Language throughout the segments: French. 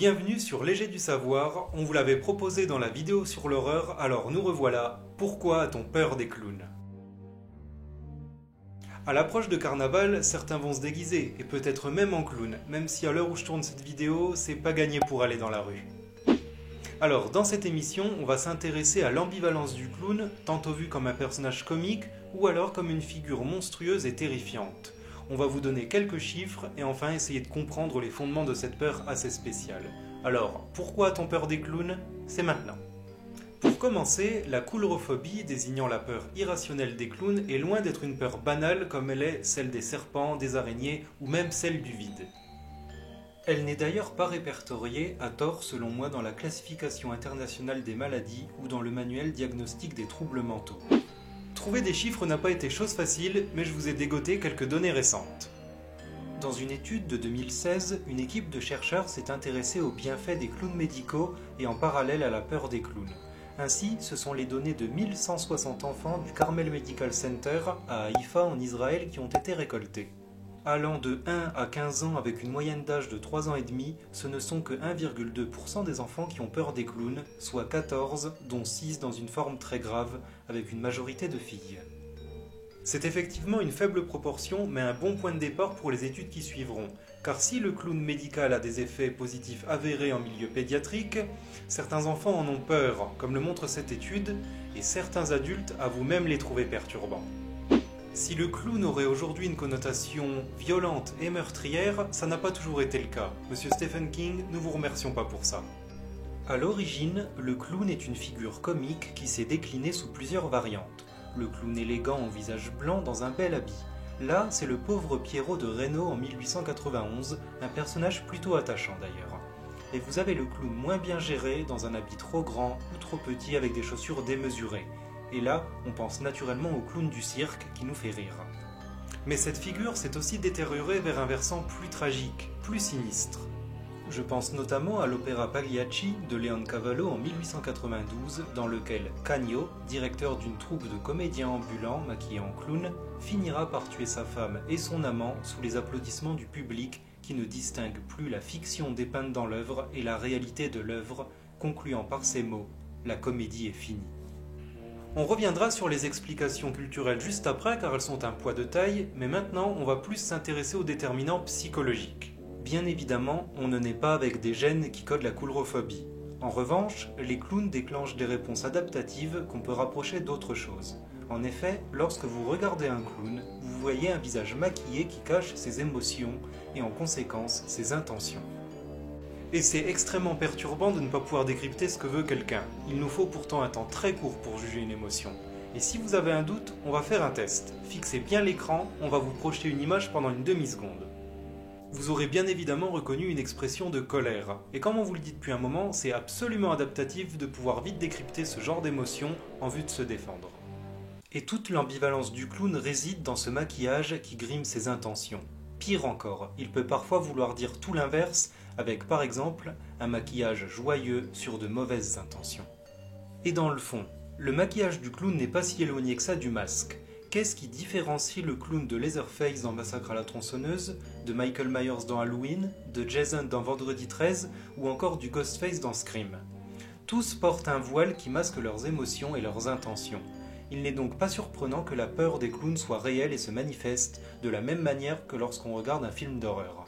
Bienvenue sur Léger du Savoir, on vous l'avait proposé dans la vidéo sur l'horreur, alors nous revoilà. Pourquoi a-t-on peur des clowns? À l'approche de carnaval, certains vont se déguiser, et peut-être même en clown, même si à l'heure où je tourne cette vidéo, c'est pas gagné pour aller dans la rue. Alors, dans cette émission, on va s'intéresser à l'ambivalence du clown, tantôt vu comme un personnage comique, ou alors comme une figure monstrueuse et terrifiante. On va vous donner quelques chiffres, et enfin essayer de comprendre les fondements de cette peur assez spéciale. Alors, pourquoi a-t-on peur des clowns? C'est maintenant. Pour commencer, la coulrophobie, désignant la peur irrationnelle des clowns, est loin d'être une peur banale comme elle est celle des serpents, des araignées ou même celle du vide. Elle n'est d'ailleurs pas répertoriée, à tort selon moi, dans la classification internationale des maladies ou dans le manuel diagnostic des troubles mentaux. Trouver des chiffres n'a pas été chose facile, mais je vous ai dégoté quelques données récentes. Dans une étude de 2016, une équipe de chercheurs s'est intéressée aux bienfaits des clowns médicaux et en parallèle à la peur des clowns. Ainsi, ce sont les données de 1160 enfants du Carmel Medical Center à Haïfa en Israël qui ont été récoltées. Allant de 1 à 15 ans avec une moyenne d'âge de 3 ans et demi, ce ne sont que 1,2% des enfants qui ont peur des clowns, soit 14, dont 6 dans une forme très grave, avec une majorité de filles. C'est effectivement une faible proportion, mais un bon point de départ pour les études qui suivront, car si le clown médical a des effets positifs avérés en milieu pédiatrique, certains enfants en ont peur, comme le montre cette étude, et certains adultes avouent même les trouver perturbants. Si le clown aurait aujourd'hui une connotation violente et meurtrière, ça n'a pas toujours été le cas. Monsieur Stephen King, nous vous remercions pas pour ça. À l'origine, le clown est une figure comique qui s'est déclinée sous plusieurs variantes. Le clown élégant au visage blanc dans un bel habit. Là, c'est le pauvre Pierrot de Reynaud en 1891, un personnage plutôt attachant d'ailleurs. Et vous avez le clown moins bien géré dans un habit trop grand ou trop petit avec des chaussures démesurées. Et là, on pense naturellement au clown du cirque qui nous fait rire. Mais cette figure s'est aussi détériorée vers un versant plus tragique, plus sinistre. Je pense notamment à l'opéra Pagliacci de Leoncavallo en 1892, dans lequel Cagno, directeur d'une troupe de comédiens ambulants maquillés en clown, finira par tuer sa femme et son amant sous les applaudissements du public qui ne distingue plus la fiction dépeinte dans l'œuvre et la réalité de l'œuvre, concluant par ces mots « La comédie est finie ». On reviendra sur les explications culturelles juste après car elles sont un poids de taille, mais maintenant on va plus s'intéresser aux déterminants psychologiques. Bien évidemment, on ne naît pas avec des gènes qui codent la coulrophobie. En revanche, les clowns déclenchent des réponses adaptatives qu'on peut rapprocher d'autres choses. En effet, lorsque vous regardez un clown, vous voyez un visage maquillé qui cache ses émotions et en conséquence ses intentions. Et c'est extrêmement perturbant de ne pas pouvoir décrypter ce que veut quelqu'un. Il nous faut pourtant un temps très court pour juger une émotion. Et si vous avez un doute, on va faire un test. Fixez bien l'écran, on va vous projeter une image pendant une demi-seconde. Vous aurez bien évidemment reconnu une expression de colère. Et comme on vous le dit depuis un moment, c'est absolument adaptatif de pouvoir vite décrypter ce genre d'émotion en vue de se défendre. Et toute l'ambivalence du clown réside dans ce maquillage qui grime ses intentions. Pire encore, il peut parfois vouloir dire tout l'inverse, avec par exemple un maquillage joyeux sur de mauvaises intentions. Et dans le fond, le maquillage du clown n'est pas si éloigné que ça du masque. Qu'est-ce qui différencie le clown de Leatherface dans Massacre à la tronçonneuse, de Michael Myers dans Halloween, de Jason dans Vendredi 13 ou encore du Ghostface dans Scream? Tous portent un voile qui masque leurs émotions et leurs intentions. Il n'est donc pas surprenant que la peur des clowns soit réelle et se manifeste de la même manière que lorsqu'on regarde un film d'horreur.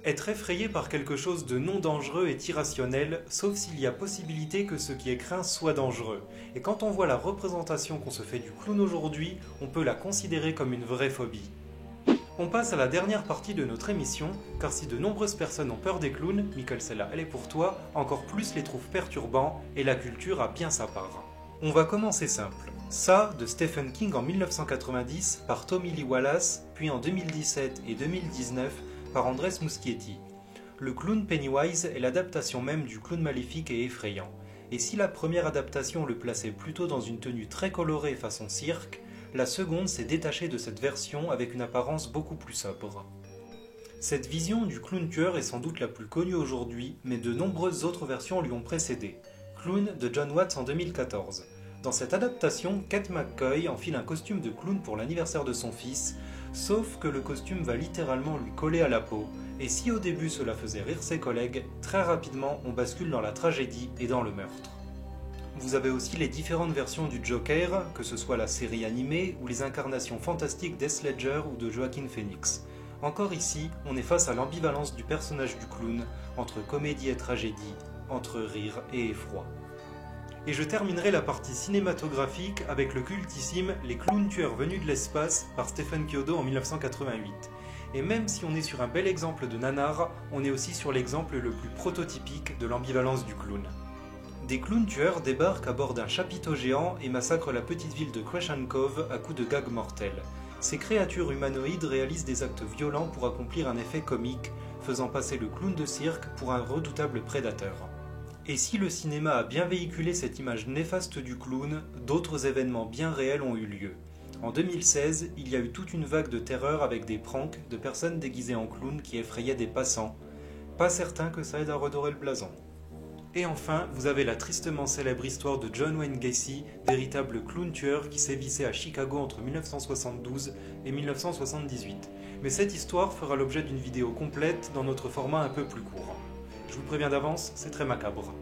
Être effrayé par quelque chose de non dangereux est irrationnel, sauf s'il y a possibilité que ce qui est craint soit dangereux. Et quand on voit la représentation qu'on se fait du clown aujourd'hui, on peut la considérer comme une vraie phobie. On passe à la dernière partie de notre émission, car si de nombreuses personnes ont peur des clowns, Michael, celle-là, elle est pour toi, encore plus les trouvent perturbants, et la culture a bien sa part. On va commencer simple. Ça, de Stephen King en 1990 par Tommy Lee Wallace, puis en 2017 et 2019 par Andrés Muschietti. Le clown Pennywise est l'adaptation même du clown maléfique et effrayant. Et si la première adaptation le plaçait plutôt dans une tenue très colorée façon cirque, la seconde s'est détachée de cette version avec une apparence beaucoup plus sobre. Cette vision du clown tueur est sans doute la plus connue aujourd'hui, mais de nombreuses autres versions lui ont précédé. Clown de John Watts en 2014. Dans cette adaptation, Kate McCoy enfile un costume de clown pour l'anniversaire de son fils, sauf que le costume va littéralement lui coller à la peau, et si au début cela faisait rire ses collègues, très rapidement on bascule dans la tragédie et dans le meurtre. Vous avez aussi les différentes versions du Joker, que ce soit la série animée ou les incarnations fantastiques d'Heath Ledger ou de Joaquin Phoenix. Encore ici, on est face à l'ambivalence du personnage du clown, entre comédie et tragédie, entre rire et effroi. Et je terminerai la partie cinématographique avec le cultissime Les clowns tueurs venus de l'espace par Stephen Chiodo en 1988. Et même si on est sur un bel exemple de nanar, on est aussi sur l'exemple le plus prototypique de l'ambivalence du clown. Des clowns tueurs débarquent à bord d'un chapiteau géant et massacrent la petite ville de Crescent Cove à coups de gags mortels. Ces créatures humanoïdes réalisent des actes violents pour accomplir un effet comique, faisant passer le clown de cirque pour un redoutable prédateur. Et si le cinéma a bien véhiculé cette image néfaste du clown, d'autres événements bien réels ont eu lieu. En 2016, il y a eu toute une vague de terreur avec des pranks de personnes déguisées en clown qui effrayaient des passants. Pas certain que ça aide à redorer le blason. Et enfin, vous avez la tristement célèbre histoire de John Wayne Gacy, véritable clown tueur qui sévissait à Chicago entre 1972 et 1978. Mais cette histoire fera l'objet d'une vidéo complète dans notre format un peu plus court. Je vous préviens d'avance, c'est très macabre.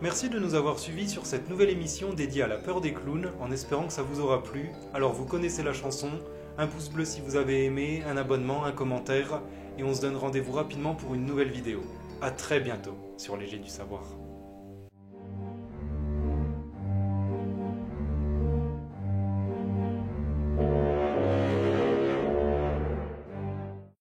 Merci de nous avoir suivis sur cette nouvelle émission dédiée à la peur des clowns, en espérant que ça vous aura plu. Alors vous connaissez la chanson, un pouce bleu si vous avez aimé, un abonnement, un commentaire, et on se donne rendez-vous rapidement pour une nouvelle vidéo. A très bientôt sur Les Jets du Savoir.